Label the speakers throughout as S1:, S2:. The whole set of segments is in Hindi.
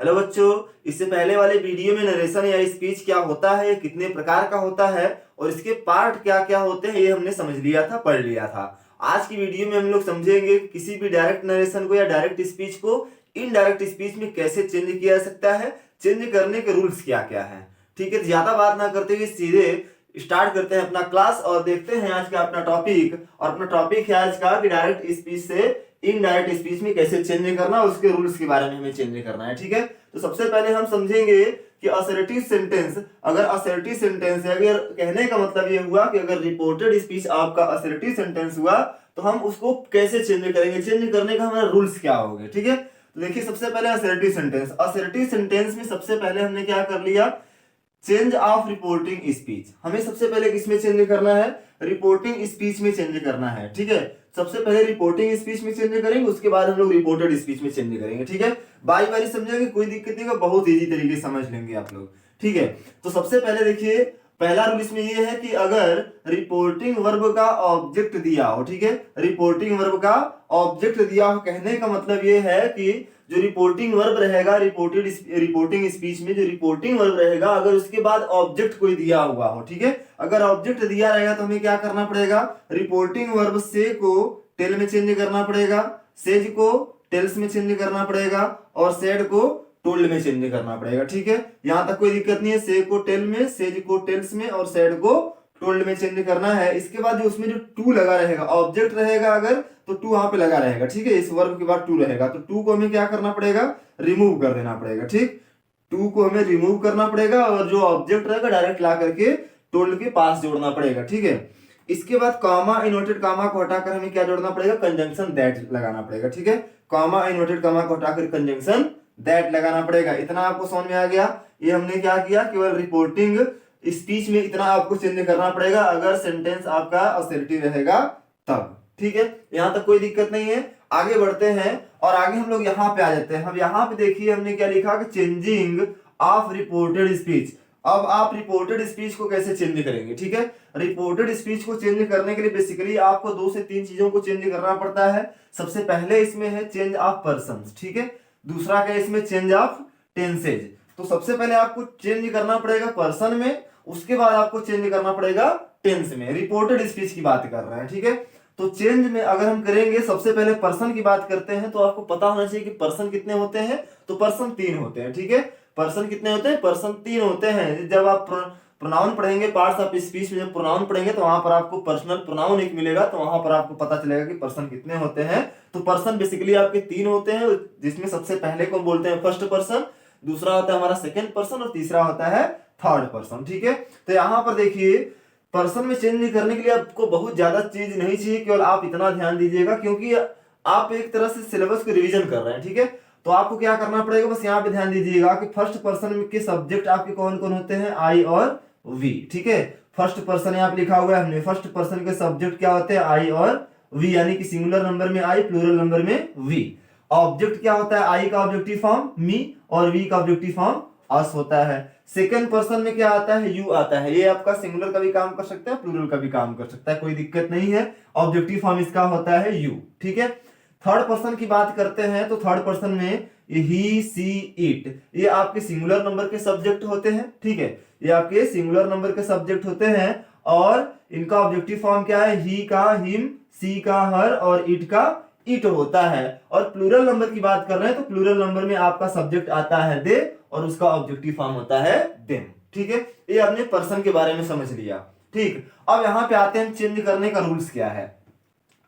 S1: हेलो बच्चों, इससे पहले वाले वीडियो में नरेशन या स्पीच क्या होता है, कितने प्रकार का होता है और इसके पार्ट क्या क्या होते हैं ये हमने समझ लिया था, पढ़ लिया था। आज की वीडियो में हम लोग समझेंगे किसी भी डायरेक्ट नरेशन को या डायरेक्ट स्पीच को इनडायरेक्ट स्पीच में कैसे चेंज किया जा सकता है, चेंज करने के रूल्स क्या क्या है। ठीक है, तो ज्यादा बात ना करते हुए सीधे स्टार्ट करते हैं अपना क्लास और देखते हैं आज का अपना टॉपिक। और अपना टॉपिक है आज का कि डायरेक्ट स्पीच से इनडायरेक्ट स्पीच में कैसे चेंज करना, उसके रूल्स के बारे में हमें चेंज करना है। ठीक है, तो सबसे पहले हम समझेंगे कि असर्टिव सेंटेंस, अगर असर्टिव सेंटेंस है, अगर कहने का मतलब ये हुआ कि अगर रिपोर्टेड स्पीच आपका असर्टिव सेंटेंस हुआ तो हम उसको कैसे चेंज करेंगे, चेंज करने का हमारा रूल्स क्या होंगे। ठीक है, तो देखिए सबसे पहले असर्टिव सेंटेंस। असर्टिव सेंटेंस में सबसे पहले हमने क्या कर लिया, चेंज ऑफ रिपोर्टिंग स्पीच। हमें सबसे पहले किसमें चेंज करना है, रिपोर्टिंग स्पीच में चेंज करना है। ठीक है, सबसे पहले रिपोर्टिंग स्पीच में चेंज करेंगे, उसके बाद हम लोग रिपोर्टेड स्पीच में चेंज करेंगे। ठीक है, बारी बारी समझेंगे, कोई दिक्कत नहीं होगा, बहुत इजी तरीके से समझ लेंगे आप लोग। ठीक है, तो सबसे पहले देखिए पहला रूल इसमें ये है कि अगर रिपोर्टिंग वर्ब का ऑब्जेक्ट दिया हो, ठीक है, रिपोर्टिंग वर्ब का ऑब्जेक्ट दिया हो, कहने का मतलब ये है कि जो रिपोर्टिंग वर्ब रहेगा रिपोर्टिंग स्पीच में जो रिपोर्टिंग वर्ब रहेगा, अगर उसके बाद ऑब्जेक्ट कोई दिया हुआ हो, ठीक है, अगर ऑब्जेक्ट दिया रहेगा तो हमें क्या करना पड़ेगा, रिपोर्टिंग वर्ब से को टेल में चेंज करना पड़ेगा, सेज को टेल्स में चेंज करना पड़ेगा और सेड को टोल्ड में चेंज करना पड़ेगा। ठीक है, यहां तक कोई दिक्कत नहीं है, से को टेल में, सेज को टेल्स में और सेड को टोल्ड में चेंज करना है। इसके बाद जो उसमें जो टू लगा रहेगा, ऑब्जेक्ट रहेगा अगर तो टू वहां पे लगा रहेगा। ठीक है, इस वर्ब के बाद टू रहेगा तो टू को हमें क्या करना पड़ेगा, रिमूव कर देना पड़ेगा। ठीक, टू को हमें रिमूव करना पड़ेगा और जो ऑब्जेक्ट रहेगा डायरेक्ट ला करके टोल्ड के पास जोड़ना पड़ेगा। ठीक है, इसके बाद कॉमा इनवर्टेड कॉमा को हटाकर हमें क्या जोड़ना पड़ेगा, कंजंक्शन दैट लगाना पड़ेगा। ठीक है, कॉमा इनवर्टेड कॉमा को हटाकर कंजंक्शन दैट लगाना पड़ेगा। इतना आपको समझ में आ गया। ये हमने क्या किया, केवल रिपोर्टिंग स्पीच में इतना आपको चेंज करना पड़ेगा अगर सेंटेंस आपका असर्टिव रहेगा तब। ठीक है, यहां तक कोई दिक्कत नहीं है। आगे बढ़ते हैं और आगे हम लोग यहाँ पे आ जाते हैं। अब यहाँ पे देखिए हमने क्या लिखा कि चेंजिंग ऑफ रिपोर्टेड स्पीच। अब आप रिपोर्टेड स्पीच को कैसे चेंज करेंगे। ठीक है, रिपोर्टेड स्पीच को चेंज करने के लिए बेसिकली आपको 2 से 3 चीजों को चेंज करना पड़ता है। सबसे पहले इसमें है चेंज ऑफ पर्सन, ठीक है, दूसरा क्या इसमें चेंज ऑफ टेंसेज। तो सबसे पहले आपको चेंज करना पड़ेगा पर्सन में, उसके बाद आपको चेंज करना पड़ेगा टेंस में। रिपोर्टेड स्पीच की बात कर रहे हैं। ठीक है, तो चेंज में अगर हम करेंगे, सबसे पहले पर्सन की बात करते हैं तो आपको पता होना चाहिए कि पर्सन कितने होते हैं, तो पर्सन 3 होते हैं। ठीक है, पर्सन कितने होते हैं, पर्सन 3 होते हैं। जब आप प्रोनाउन पढ़ेंगे, पार्ट्स ऑफ स्पीच में जब प्रोनाउन पढ़ेंगे तो वहां पर आपको पर्सनल प्रोनाउन एक मिलेगा, तो वहां पर आपको पता चलेगा कि पर्सन कितने होते हैं। तो पर्सन बेसिकली आपके 3 होते हैं, जिसमें सबसे पहले को बोलते हैं फर्स्ट पर्सन, दूसरा होता है हमारा सेकंड पर्सन और तीसरा होता है थर्ड पर्सन। ठीक है, तो यहां पर देखिए पर्सन में चेंज करने के लिए आपको बहुत ज्यादा चीज नहीं चाहिए, केवल आप इतना ध्यान दीजिएगा क्योंकि आप एक तरह से सिलेबस को रिवीजन कर रहे हैं। ठीक है, तो आपको क्या करना पड़ेगा, बस यहाँ पे ध्यान दीजिएगा कि फर्स्ट पर्सन के सब्जेक्ट आपके कौन कौन होते हैं, आई और वी। ठीक है, फर्स्ट पर्सन यहाँ पे लिखा हुआ है हमने, फर्स्ट पर्सन के सब्जेक्ट क्या होते हैं, आई और वी, यानी कि सिंगुलर नंबर में आई, प्लूरल नंबर में वी। ऑब्जेक्ट क्या होता है, आई का ऑब्जेक्टिव फॉर्म मी और वी का ऑब्जेक्टिव फॉर्म अस होता है। सेकंड पर्सन में क्या आता है, यू आता है। ये आपका सिंगुलर का भी काम कर सकता है, प्लूरल का भी काम कर सकता है, कोई दिक्कत नहीं है। ऑब्जेक्टिव फॉर्म इसका होता है यू। ठीक है, थर्ड पर्सन की बात करते हैं तो थर्ड पर्सन में ही, सी, इट, ये आपके सिंगुलर नंबर के सब्जेक्ट होते हैं। ठीक है, ये आपके सिंगुलर नंबर के सब्जेक्ट होते हैं और इनका ऑब्जेक्टिव फॉर्म क्या है, ही का हिम, सी का हर और इट का इट होता है। और प्लूरल नंबर की बात कर रहे हैं तो प्लूरल नंबर में आपका सब्जेक्ट आता है दे और उसका ऑब्जेक्टिव फॉर्म होता है देम। ठीक है, ये आपने पर्सन के बारे में समझ लिया। ठीक, अब यहां पे आते हैं चेंज करने का रूल्स क्या है।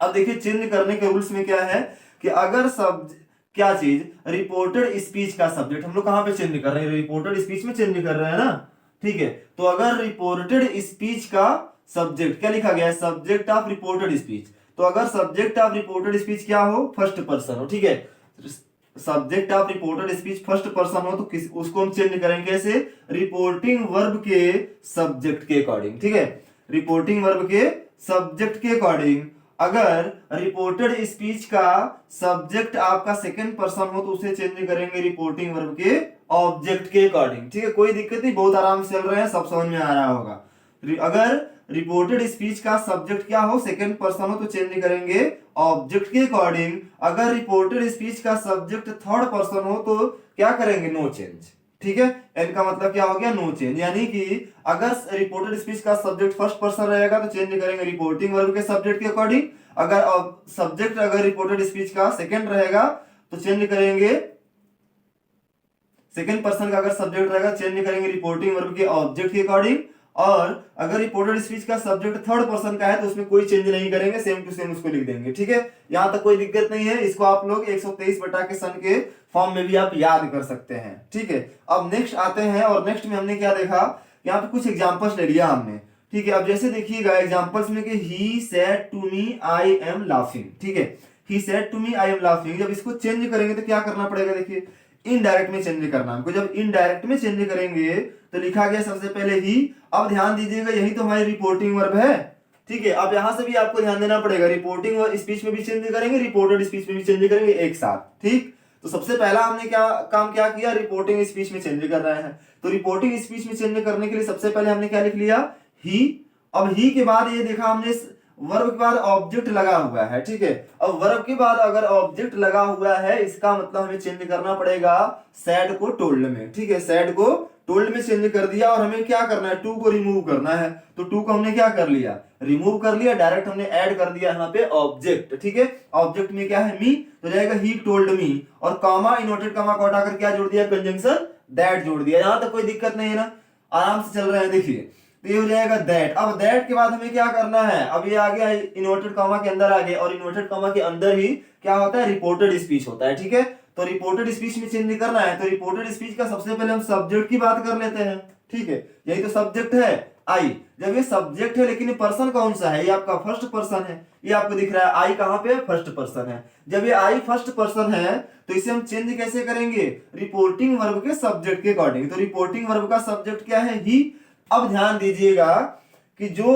S1: अब देखिए चेंज करने के रूल्स में क्या है कि अगर सब क्या चीज, रिपोर्टेड स्पीच का सब्जेक्ट हम लोग कहां पे चेंज कर रहे हैं, रिपोर्टेड स्पीच में चेंज कर रहे हैं ना। ठीक है, तो अगर रिपोर्टेड स्पीच का सब्जेक्ट क्या लिखा गया है, सब्जेक्ट ऑफ रिपोर्टेड स्पीच, तो अगर सब्जेक्ट ऑफ रिपोर्टेड स्पीच क्या हो, फर्स्ट पर्सन हो। ठीक है, subject of reported speech first person हो तो उसको हम चेंज करेंगे कैसे, रिपोर्टिंग वर्ब के सब्जेक्ट के अकॉर्डिंग। ठीक है, रिपोर्टिंग वर्ब के सब्जेक्ट के अकॉर्डिंग। अगर रिपोर्टेड स्पीच का सब्जेक्ट आपका सेकंड पर्सन हो तो उसे चेंज करेंगे रिपोर्टिंग वर्ब के ऑब्जेक्ट के अकॉर्डिंग। ठीक है, कोई दिक्कत नहीं, बहुत आराम से चल रहे हैं, सब समझ में आ रहा होगा। अगर रिपोर्टेड स्पीच का सब्जेक्ट क्या हो, सेकंड पर्सन हो तो चेंज करेंगे ऑब्जेक्ट के अकॉर्डिंग। अगर रिपोर्टेड स्पीच का सब्जेक्ट थर्ड पर्सन हो तो क्या करेंगे, नो चेंज। ठीक है, एन का मतलब क्या हो गया, नो चेंज। यानी कि अगर रिपोर्टेड स्पीच का सब्जेक्ट फर्स्ट पर्सन रहेगा तो चेंज करेंगे रिपोर्टिंग वर्ब के सब्जेक्ट के अकॉर्डिंग। अगर सब्जेक्ट अगर रिपोर्टेड स्पीच का सेकंड रहेगा तो चेंज करेंगे, सेकंड पर्सन का अगर सब्जेक्ट रहेगा चेंज करेंगे रिपोर्टिंग वर्ब के ऑब्जेक्ट के अकॉर्डिंग। और अगर रिपोर्टेड स्पीच का सब्जेक्ट थर्ड पर्सन का है तो उसमें कोई चेंज नहीं करेंगे, सेम टू सेम उसको लिख देंगे। ठीक है, यहां तक कोई दिक्कत नहीं है। इसको आप लोग 123 बटा के सन के फॉर्म में भी आप याद कर सकते हैं। ठीक है, अब नेक्स्ट आते हैं और नेक्स्ट में हमने क्या देखा, यहाँ पे कुछ एग्जांपल्स ले लिया हमने। ठीक है, अब जैसे देखिएगा एग्जांपल्स में कि he said to me I am laughing. ठीक है, he said to me I am laughing, जब इसको चेंज करेंगे तो क्या करना पड़ेगा, देखिए इनडायरेक्ट में चेंज करना हमको। जब इनडायरेक्ट में चेंज करेंगे तो लिखा गया सबसे पहले ही। अब ध्यान दीजिएगा यही तो हमारी रिपोर्टिंग वर्ब है। ठीक है, अब यहां से भी आपको ध्यान देना पड़ेगा, रिपोर्टिंग स्पीच में भी चेंज करेंगे, रिपोर्टेड स्पीच में भी चेंज करेंगे एक साथ। ठीक, तो सबसे पहला हमने क्या काम क्या किया, रिपोर्टिंग स्पीच में चेंज कर रहे हैं। तो रिपोर्टिंग स्पीच में चेंज करने के लिए सबसे पहले हमने क्या लिख लिया, ही। अब ही के बाद ये देखा हमने वर्ब के बाद ऑब्जेक्ट लगा हुआ है। ठीक है, अब वर्ब के बाद अगर ऑब्जेक्ट लगा हुआ है इसका मतलब हमें चेंज करना पड़ेगा सैड को टोल्ड में। ठीक है, सैड को टोल्ड में चेंज कर दिया और हमें क्या करना है, टू को रिमूव करना है। तो टू को हमने क्या कर लिया, रिमूव कर लिया, डायरेक्ट हमने ऐड कर दिया यहाँ पे ऑब्जेक्ट। ठीक है, ऑब्जेक्ट में क्या है, मी, तो जाएगा ही टोल्ड मी, और कॉमा इनवर्टेड कॉमा को हटाकर क्या जोड़ दिया, कंजंक्शन दैट जोड़ दिया। यहां तक कोई दिक्कत नहीं है ना, आराम से चल रहे हैं। देखिए तो ये हो जाएगा दैट। अब दैट के बाद हमें क्या करना है, अब ये आ गया इन्वर्टेड कॉमा के अंदर आ गया, और इन्वर्टेड कॉमा के अंदर ही क्या होता है, रिपोर्टेड स्पीच होता है। ठीक है, तो रिपोर्टेड स्पीच में चेंज करना है तो रिपोर्टेड स्पीच का सबसे पहले हम सब्जेक्ट की बात कर लेते हैं। ठीक है, यही तो सब्जेक्ट है आई। जब ये सब्जेक्ट है लेकिन ये पर्सन कौन सा है, ये आपका फर्स्ट पर्सन है। ये आपको दिख रहा है आई कहां पे, फर्स्ट पर्सन है। जब ये आई फर्स्ट पर्सन है तो इसे हम चेंज कैसे करेंगे, रिपोर्टिंग वर्ब के सब्जेक्ट के अकॉर्डिंग। तो रिपोर्टिंग वर्ब का सब्जेक्ट क्या है, ही। अब ध्यान दीजिएगा कि जो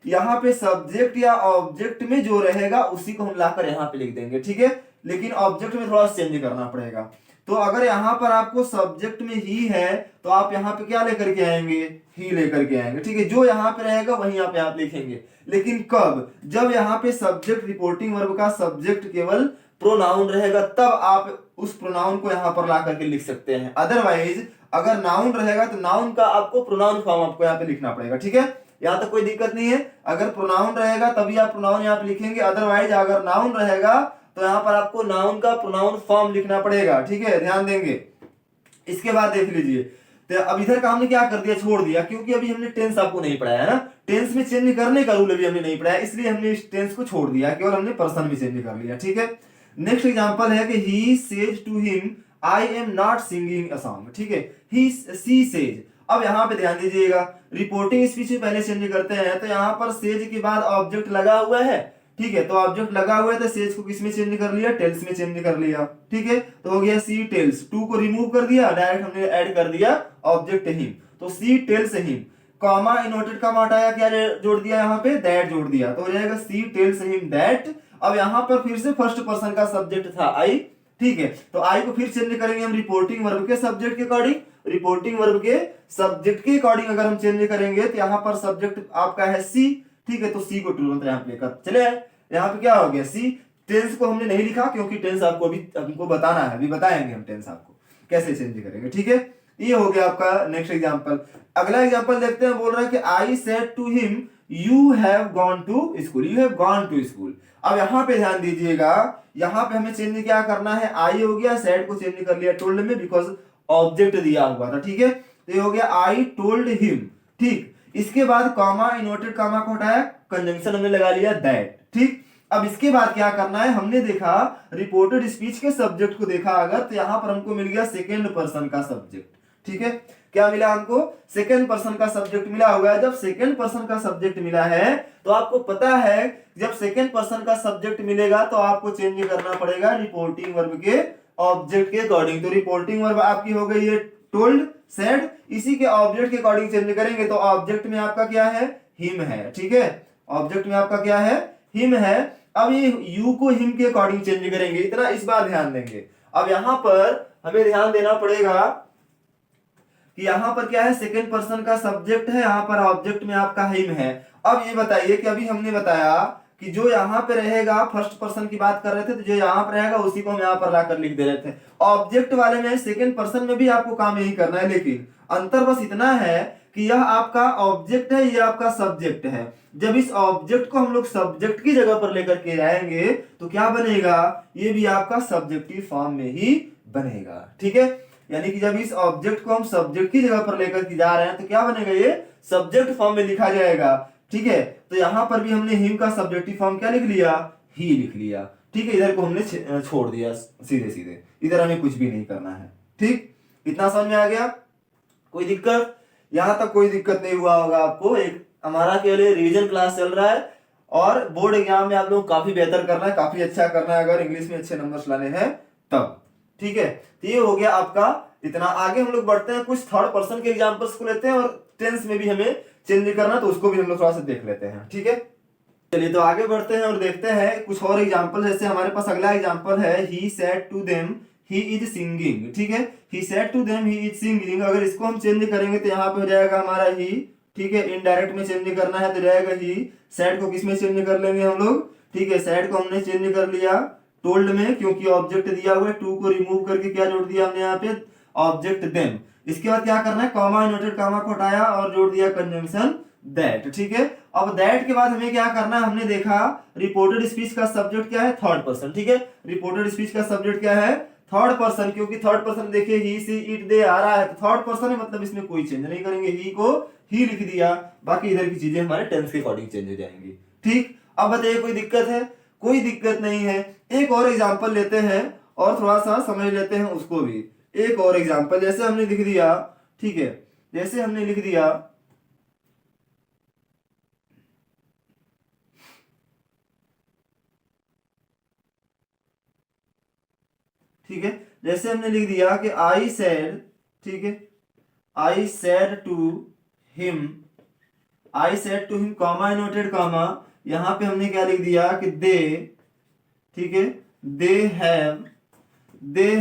S1: यहाँ पे सब्जेक्ट या ऑब्जेक्ट में जो रहेगा उसी को हम लाकर यहाँ पे लिख देंगे। ठीक है, लेकिन ऑब्जेक्ट में थोड़ा चेंज करना पड़ेगा। तो अगर यहाँ पर आपको सब्जेक्ट में ही है तो आप यहाँ पे क्या लेकर के आएंगे, ही लेकर के आएंगे। ठीक है, जो यहाँ पे रहेगा वही यहाँ पे आप लिखेंगे। लेकिन कब, जब यहाँ पे सब्जेक्ट रिपोर्टिंग वर्ब का सब्जेक्ट केवल प्रोनाउन रहेगा तब आप उस प्रोनाउन को यहाँ पर ला करके लिख सकते हैं। अदरवाइज अगर नाउन रहेगा तो नाउन का आपको प्रोनाउन फॉर्म आपको यहाँ पे लिखना पड़ेगा। ठीक है, यहाँ तक कोई दिक्कत नहीं है। अगर प्रोनाउन रहेगा तभी आप प्रोनाउन यहाँ पे लिखेंगे, अदरवाइज अगर नाउन रहेगा तो यहाँ पर आपको नाउन का प्रोनाउन फॉर्म लिखना पड़ेगा। ठीक है, ध्यान देंगे। इसके बाद देख लीजिए, तो अब इधर का हमने क्या कर दिया, छोड़ दिया, क्योंकि अभी हमने टेंस आपको नहीं पढ़ाया है ना, टेंस में चेंज करने का रूल अभी हमने नहीं पढ़ाया, इसलिए हमने इस टेंस को छोड़ दिया, केवल हमने पर्सन में चेंज कर लिया। ठीक है, नेक्स्ट एग्जांपल है कि he says to him I am not singing a song. ठीक है, ही सी सेज। अब यहाँ पे ध्यान दीजिएगा, रिपोर्टिंग स्पीच में पहले चेंज करते हैं तो यहाँ पर सेज के बाद ऑब्जेक्ट लगा हुआ है। ठीक है, तो ऑब्जेक्ट लगा हुआ है तो सेज को किस में चेंज कर लिया, टेल्स में चेंज कर लिया। ठीक है, तो हो गया सी टेल्स। टू को रिमूव कर दिया, डायरेक्ट हमने ऐड कर दिया ऑब्जेक्ट हिम, तो she tells him. Comma inverted comma हटाया, क्या जोड़ दिया यहाँ पे, दैट जोड़ दिया, तो हो जाएगा सी टेल्स हिम दैट। अब यहाँ पर फिर से फर्स्ट पर्सन का सब्जेक्ट था आई। ठीक है, तो आई को फिर चेंज करेंगे हम रिपोर्टिंग वर्ब के सब्जेक्ट के अकॉर्डिंग। रिपोर्टिंग वर्ब के सब्जेक्ट के अकॉर्डिंग अगर हम चेंज करेंगे तो यहाँ पर सब्जेक्ट आपका है सी। ठीक है, तो सी को तुरंत यहाँ पे लेकर चले आए। यहाँ पे क्या हो गया, सी। टेंस को हमने नहीं लिखा क्योंकि टेंस आपको अभी हमको बताना है, अभी बताएंगे हम टेंस आपको कैसे चेंज करेंगे। ठीक है, ये हो गया आपका नेक्स्ट एग्जांपल। अगला एग्जांपल देखते हैं, बोल रहा है कि I said to him you have gone to school, you have gone to school. अब यहाँ पे ध्यान दीजिएगा, यहाँ पे हमें चेंज क्या करना है, आई हो गया, सेड को चेंज कर लिया टोल्ड में, बिकॉज ऑब्जेक्ट दिया हुआ था। ठीक है, तो ये हो गया आई टोल्ड हिम। ठीक, इसके बाद कॉमा इनवर्टेड कॉमा को हटाया, कंजंक्शन हमने लगा लिया दैट। ठीक, अब इसके बाद क्या करना है, हमने देखा रिपोर्टेड स्पीच के सब्जेक्ट को देखा अगर, तो यहां पर हमको मिल गया सेकेंड पर्सन का सब्जेक्ट। ठीक है, क्या मिला हमको, सेकेंड पर्सन का सब्जेक्ट मिला होगा। जब सेकेंड पर्सन का सब्जेक्ट मिला है तो आपको पता है जब सेकेंड पर्सन का सब्जेक्ट मिलेगा तो आपको चेंज करना पड़ेगा रिपोर्टिंग वर्ब के ऑब्जेक्ट के अकॉर्डिंग। तो रिपोर्टिंग वर्ब आपकी हो गई है टोल्ड, सेड, इसी के ऑब्जेक्ट के अकॉर्डिंग चेंज करेंगे। तो ऑब्जेक्ट में आपका क्या है, हिम है। ठीक है, ऑब्जेक्ट में आपका क्या है, हिम है। अब ये यू को हिम के अकॉर्डिंग चेंज करेंगे, इतना इस बार ध्यान देंगे। अब यहां पर हमें ध्यान देना पड़ेगा कि यहां पर क्या है, सेकेंड पर्सन का सब्जेक्ट है, यहां पर ऑब्जेक्ट में आपका हिम है। अब ये बताइए कि अभी हमने बताया कि जो यहाँ पे रहेगा, फर्स्ट पर्सन की बात कर रहे थे, तो जो यहाँ पे रहेगा उसी को हम यहाँ पर लाकर लिख दे रहे थे। ऑब्जेक्ट वाले में सेकंड पर्सन में भी आपको काम यही करना है, लेकिन अंतर बस इतना है कि यह आपका ऑब्जेक्ट है, यह आपका सब्जेक्ट है। जब इस ऑब्जेक्ट को हम लोग सब्जेक्ट की जगह पर लेकर के आएंगे तो क्या बनेगा, ये भी आपका सब्जेक्टिव फॉर्म में ही बनेगा। ठीक है, यानी कि जब इस ऑब्जेक्ट को हम सब्जेक्ट की जगह पर लेकर के जा रहे हैं तो क्या बनेगा, ये सब्जेक्ट फॉर्म में लिखा जाएगा। ठीक है, तो यहां पर भी हमने हिम का सब्जेक्टिव फॉर्म क्या लिख लिया, ही लिख लिया। ठीक है, इधर को हमने छोड़ दिया सीधे सीधे, इधर हमें कुछ भी नहीं करना है। ठीक, इतना समझ में आ गया? कोई दिक्कत? यहां तक कोई दिक्कत नहीं हुआ होगा आपको। एक हमारा केवल रिवीजन क्लास चल रहा है और बोर्ड एग्जाम में आप लोग काफी बेहतर करना है, काफी अच्छा करना है अगर इंग्लिश में अच्छे नंबर्स लाने हैं तब। ठीक है, तो ये हो गया आपका इतना। आगे हम लोग बढ़ते हैं, कुछ थर्ड पर्सन के एग्जांपल्स को लेते हैं और टेंस में भी हमें चेंज करना, तो उसको भी हम लोग थोड़ा सा देख लेते हैं। ठीक है, चलिए तो आगे बढ़ते हैं और देखते हैं कुछ और एग्जांपल। जैसे हमारे पास अगला एग्जांपल है, he said to them he is singing. ठीक है, he said to them he is singing, अगर इसको हम चेंज करेंगे तो यहाँ पे हो जाएगा हमारा ही। ठीक है, इनडायरेक्ट में चेंज करना है तो जाएगा ही। सेड को किस में चेंज कर लेंगे हम लोग? ठीक है, सेड को हमने चेंज कर लिया टोल्ड में, क्योंकि ऑब्जेक्ट दिया हुआ है, टू को रिमूव करके क्या जोड़ दिया हमने यहाँ पे, ऑब्जेक्ट देम। इसके बाद क्या करना है, कॉमा इन्वर्टेड कॉमा को हटाया और जोड़ दिया कंजंक्शन दैट। ठीक है, अब दैट के बाद हमें क्या करना है, हमने देखा रिपोर्टेड स्पीच का सब्जेक्ट क्या है, थर्ड पर्सन। ठीक है, रिपोर्टेड स्पीच का सब्जेक्ट क्या है, थर्ड पर्सन, क्योंकि थर्ड पर्सन देखिए ही सी इट दे आ रहा है तो थर्ड पर्सन है, मतलब इसमें कोई चेंज नहीं करेंगे, ही को ही लिख दिया, बाकी इधर की चीजें हमारे टेंस के अकॉर्डिंग चेंज हो जाएंगी। ठीक, अब बताइए कोई दिक्कत है? कोई दिक्कत नहीं है। एक और एग्जांपल लेते हैं और थोड़ा सा समझ लेते हैं उसको भी। एक और एग्जांपल जैसे हमने लिख दिया, ठीक है, जैसे हमने लिख दिया, ठीक है, जैसे हमने लिख दिया कि आई सेड, ठीक है, I said to him, I said to him comma inverted comma, यहां पे हमने क्या लिख दिया कि दे, ठीक है, दे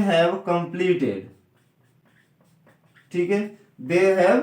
S1: हैव कंप्लीटेड, ठीक है, they have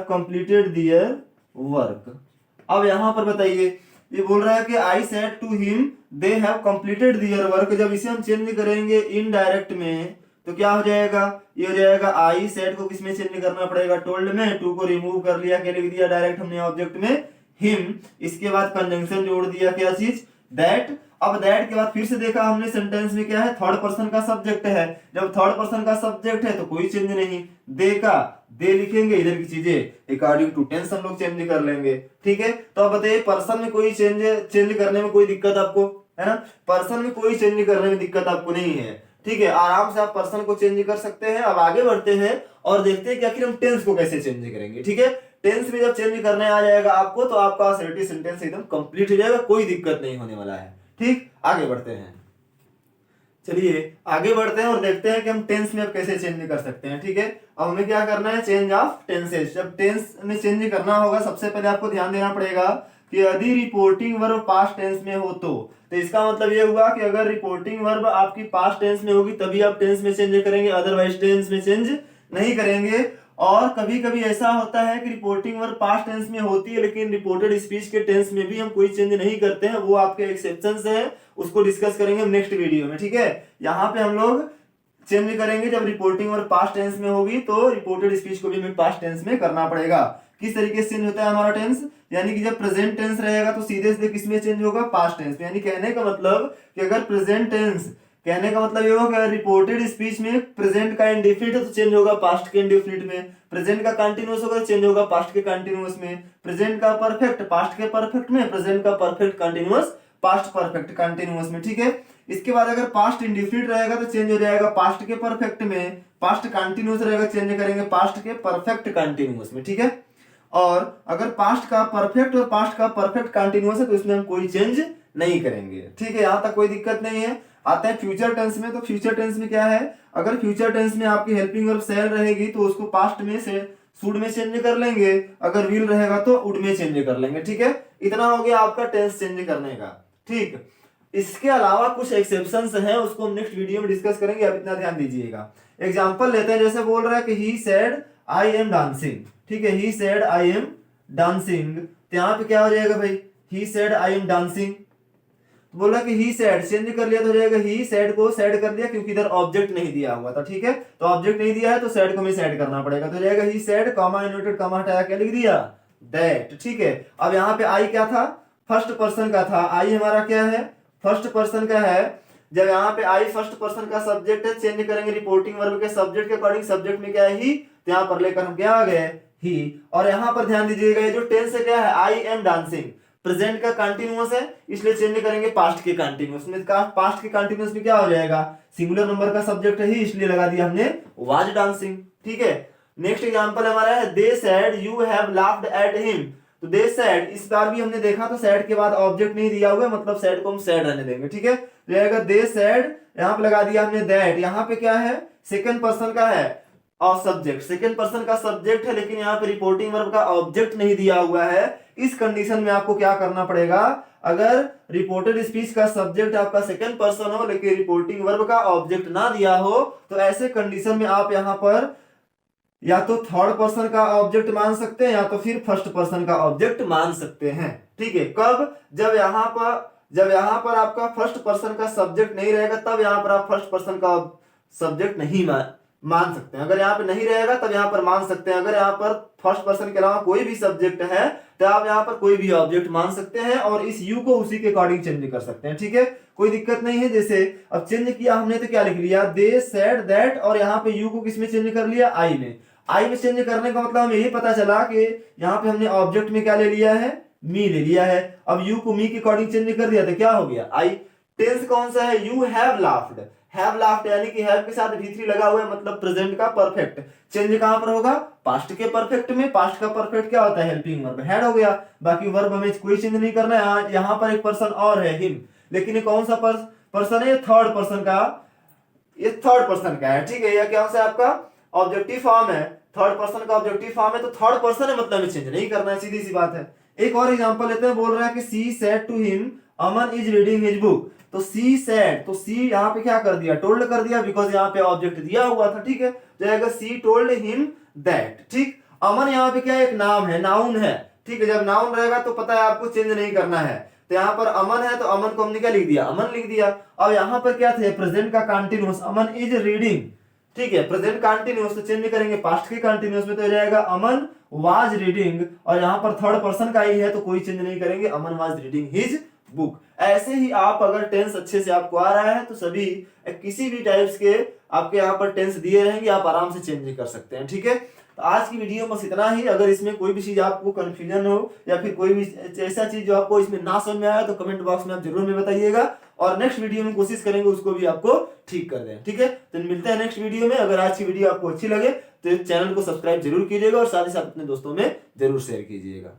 S1: completed their work. अब यहां पर बताइए, ये बोल रहा है कि I said to him they have completed their work, जब इसे हम चेंज करेंगे इनडायरेक्ट में तो क्या हो जाएगा, ये हो जाएगा आई सेड को किसमें चेंज करना पड़ेगा, टोल्ड में, टू को रिमूव कर लिया, क्या लिख दिया डायरेक्ट हमने ऑब्जेक्ट में, हिम। इसके बाद कंजंक्शन जोड़ दिया, क्या चीज, दैट। अब दैट के बाद फिर से देखा हमने सेंटेंस में क्या है, थर्ड पर्सन का सब्जेक्ट है, जब थर्ड पर्सन का सब्जेक्ट है तो कोई चेंज नहीं, दे का दे लिखेंगे, इधर की चीजें अकॉर्डिंग टू टेंस हम लोग चेंज कर लेंगे। ठीक है, तो अब बताइए पर्सन में कोई चेंज करने में कोई दिक्कत आपको है ना, पर्सन में कोई चेंज करने में दिक्कत आपको नहीं है। ठीक है, आराम से आप पर्सन को चेंज कर सकते हैं। अब आगे बढ़ते हैं और देखते हैं कि आखिर हम टेंस को कैसे चेंज करेंगे। ठीक है, टेंस में जब चेंज करने आ जाएगा आपको तो आपका असर्टिव सेंटेंस एकदम कंप्लीट हो जाएगा, कोई दिक्कत नहीं होने वाला है। ठीक, आगे बढ़ते हैं, चलिए आगे बढ़ते हैं और देखते हैं कि हम टेंस में अब कैसे चेंज कर सकते हैं। ठीक है, अब हमें क्या करना है, चेंज ऑफ टेंसेस। जब टेंस में चेंज करना होगा सबसे पहले आपको ध्यान देना पड़ेगा कि यदि रिपोर्टिंग वर्ब पास्ट टेंस में हो तो इसका मतलब ये हुआ कि अगर रिपोर्टिंग वर्ब आपकी पास्ट टेंस में होगी तभी आप टेंस में चेंज करेंगे, अदरवाइज टेंस में चेंज नहीं करेंगे। और कभी कभी ऐसा होता है कि रिपोर्टिंग वर्ब पास्ट टेंस में होती है लेकिन रिपोर्टेड स्पीच के टेंस में भी हम कोई चेंज नहीं करते हैं, वो आपके एक्सेप्शंस है, उसको डिस्कस करेंगे नेक्स्ट वीडियो में। ठीक है, यहाँ पे हम लोग चेंज करेंगे जब रिपोर्टिंग वर्ब पास्ट टेंस में होगी तो रिपोर्टेड स्पीच को भी हमें पास्ट टेंस में करना पड़ेगा। किस तरीके से चेंज होता है हमारा टेंस, यानी कि जब प्रेजेंट टेंस रहेगा तो सीधे सीधे किसमें चेंज होगा, पास्ट टेंस में। यानी कहने का मतलब कि अगर प्रेजेंट टेंस, कहने का मतलब ये होगा रिपोर्टेड स्पीच में प्रेजेंट का इंडेफिनिट है तो चेंज होगा पास्ट के इंडेफिनिट में, प्रेजेंट का कंटीन्यूअस होगा तो चेंज होगा पास्ट के कंटीन्यूअस में, प्रेजेंट का परफेक्ट पास्ट के परफेक्ट में, प्रेजेंट का perfect continuous past perfect continuous में। ठीक है, इसके बाद अगर पास्ट इंडेफिनिट रहेगा तो चेंज हो जाएगा पास्ट के परफेक्ट में, पास्ट कंटीन्यूअस रहेगा चेंज करेंगे पास्ट के परफेक्ट कंटीन्यूअस में। ठीक है, और अगर पास्ट का परफेक्ट और पास्ट का परफेक्ट कंटीन्यूअस है तो इसमें हम कोई चेंज नहीं करेंगे। ठीक है, यहां तक कोई दिक्कत नहीं है। आते हैं फ्यूचर टेंस में, तो फ्यूचर टेंस में क्या है, अगर फ्यूचर टेंस में आपकी हेल्पिंग वर्ब शैल रहेगी तो उसको पास्ट में से शुड में चेंज कर लेंगे, अगर विल रहेगा तो वुड में चेंज कर लेंगे। ठीक है, इतना हो गया आपका टेंस चेंज करने का। ठीक, इसके अलावा कुछ एक्सेप्शंस हैं, उसको हम नेक्स्ट वीडियो में डिस्कस करेंगे, आप इतना ध्यान दीजिएगा। एग्जांपल लेते हैं, जैसे बोल रहा है कि he said I am dancing. ठीक है, he said I am dancing, तो यहाँ पे क्या हो जाएगा भाई, he said I am dancing. तो बोला कि ही सेड चेंज कर लिया तो हो जाएगा ही सेड को सेड कर दिया, क्योंकि इधर ऑब्जेक्ट नहीं दिया हुआ था, ठीक है। तो ऑब्जेक्ट नहीं दिया है तो सेड को हमें सेड करना पड़ेगा, तो हो जाएगा he said comma inverted comma हटाया क्या लिख दिया, दैट, ठीक है। अब यहाँ पे आई क्या था, फर्स्ट पर्सन का था, आई हमारा क्या है, फर्स्ट पर्सन का है। जब यहाँ पे आई फर्स्ट पर्सन का सब्जेक्ट है, चेंज करेंगे रिपोर्टिंग वर्ब के सब्जेक्ट के अकॉर्डिंग, सब्जेक्ट में क्या है ही, तो यहाँ पर लेकर हम क्या आ गए ही। और यहाँ पर ध्यान दीजिएगा ये जो टेंस है क्या है, आई एम डांसिंग, प्रेजेंट का कंटिन्यूअस है, इसलिए चेंज करेंगे पास्ट के कंटिन्यूअस में। पास्ट के कंटिन्यूअस में क्या हो जाएगा, सिंगुलर नंबर का सब्जेक्ट है ही, इसलिए लगा दिया हमने वाज डांसिंग, ठीक है। नेक्स्ट एग्जांपल हमारा है they said you have laughed at him. तो दे सेड, इस बार भी हमने देखा तो सेड के बाद ऑब्जेक्ट नहीं दिया हुआ है, मतलब सेड को हम सेड रहने देंगे, ठीक है। रहेगा दे सेड, यहाँ पे लगा दिया हमने दैट। यहाँ पे क्या है, सेकंड पर्सन का है और सब्जेक्ट, सेकंड पर्सन का सब्जेक्ट है, लेकिन यहाँ पे रिपोर्टिंग वर्ब का ऑब्जेक्ट नहीं दिया हुआ है। इस कंडीशन में आपको क्या करना पड़ेगा, अगर रिपोर्टेड स्पीच का सब्जेक्ट आपका सेकंड पर्सन हो लेकिन रिपोर्टिंग वर्ब का ऑब्जेक्ट ना दिया हो, तो ऐसे कंडीशन में आप यहाँ पर या तो थर्ड पर्सन का ऑब्जेक्ट मान सकते हैं या तो फिर फर्स्ट पर्सन का ऑब्जेक्ट मान सकते हैं, ठीक है। कब, जब यहाँ पर आपका फर्स्ट पर्सन का सब्जेक्ट नहीं रहेगा, तब यहाँ पर आप फर्स्ट पर्सन का सब्जेक्ट नहीं मान सकते हैं। अगर यहाँ पे नहीं रहेगा तब यहाँ पर मान सकते हैं। अगर यहाँ पर फर्स्ट पर्सन के अलावा कोई भी सब्जेक्ट है तो आप यहाँ पर कोई भी ऑब्जेक्ट मान सकते हैं और इस यू को उसी के अकॉर्डिंग चेंज कर सकते हैं, ठीक है, कोई दिक्कत नहीं है। जैसे अब चेंज किया हमने तो क्या लिख लिया, दे सेड दैट, और यहाँ पे यू को किसमें चेंज कर लिया, आई में। आई में चेंज करने का मतलब हमें यही पता चला कि यहाँ पे हमने ऑब्जेक्ट में क्या ले लिया है, मी ले लिया है। अब यू को मी के अकॉर्डिंग चेंज कर दिया तो क्या हो गया, आई। टेंस कौन सा है, you have laughed, have laughed यानी कि हैव के साथ V3 लगा हुआ है, मतलब प्रेजेंट का परफेक्ट। चेंज कहां पर होगा, पास्ट के परफेक्ट में। पास्ट का परफेक्ट क्या होता है, हेल्पिंग वर्ब, हैड हो गया। बाकी वर्ब हमें कोई चेंज नहीं करना है। यहाँ पर एक पर्सन और है, हिम, लेकिन ये कौन सा पर्सन है, थर्ड पर्सन का, ये थर्ड पर्सन का है, ठीक है। यह क्या है आपका ऑब्जेक्टिव फॉर्म है, थर्ड पर्सन का ऑब्जेक्टिव फॉर्म है, तो थर्ड पर्सन है, मतलब चेंज नहीं करना है, सीधी सी बात है। एक और एग्जांपल लेते हैं, बोल रहा है कि she said to him Aman is reading his book. तो सी सेड, तो सी यहाँ पे क्या कर दिया, टोल्ड कर दिया, बिकॉज यहाँ पे ऑब्जेक्ट दिया हुआ था, ठीक है। जाएगा सी टोल्ड हिम दैट, ठीक। अमन यहाँ पे क्या एक नाम है, नाउन है, ठीक है। जब नाउन रहेगा तो पता है आपको चेंज नहीं करना है। तो यहाँ पर अमन है तो अमन को हमने क्या लिख दिया, अमन लिख दिया। और यहाँ पर क्या थे, प्रेजेंट का कंटिन्यूअस, अमन इज रीडिंग, ठीक है। प्रेजेंट कंटिन्यूअस तो चेंज करेंगे पास्ट के कंटिन्यूअस में, तो हो जाएगा अमन वाज रीडिंग, और यहाँ पर थर्ड पर्सन का ही है तो कोई चेंज नहीं करेंगे, अमन वाज रीडिंग हिज बुक। ऐसे ही आप अगर टेंस अच्छे से आपको आ रहा है तो सभी किसी भी टाइप्स के आपके यहाँ पर टेंस दिए रहेंगे, आप आराम से चेंज कर सकते हैं, ठीक है। तो आज की वीडियो बस इतना ही। अगर इसमें कोई भी चीज आपको कंफ्यूजन हो या फिर कोई भी ऐसा चीज जो आपको इसमें ना समझ में आया तो कमेंट बॉक्स में आप जरूर में बताइएगा, और नेक्स्ट वीडियो में कोशिश करेंगे उसको भी आपको ठीक कर दें, ठीक है। तो मिलते हैं नेक्स्ट वीडियो में। अगर आज की वीडियो आपको अच्छी लगे तो चैनल को सब्सक्राइब जरूर कीजिएगा और साथ ही साथ अपने दोस्तों में जरूर शेयर कीजिएगा।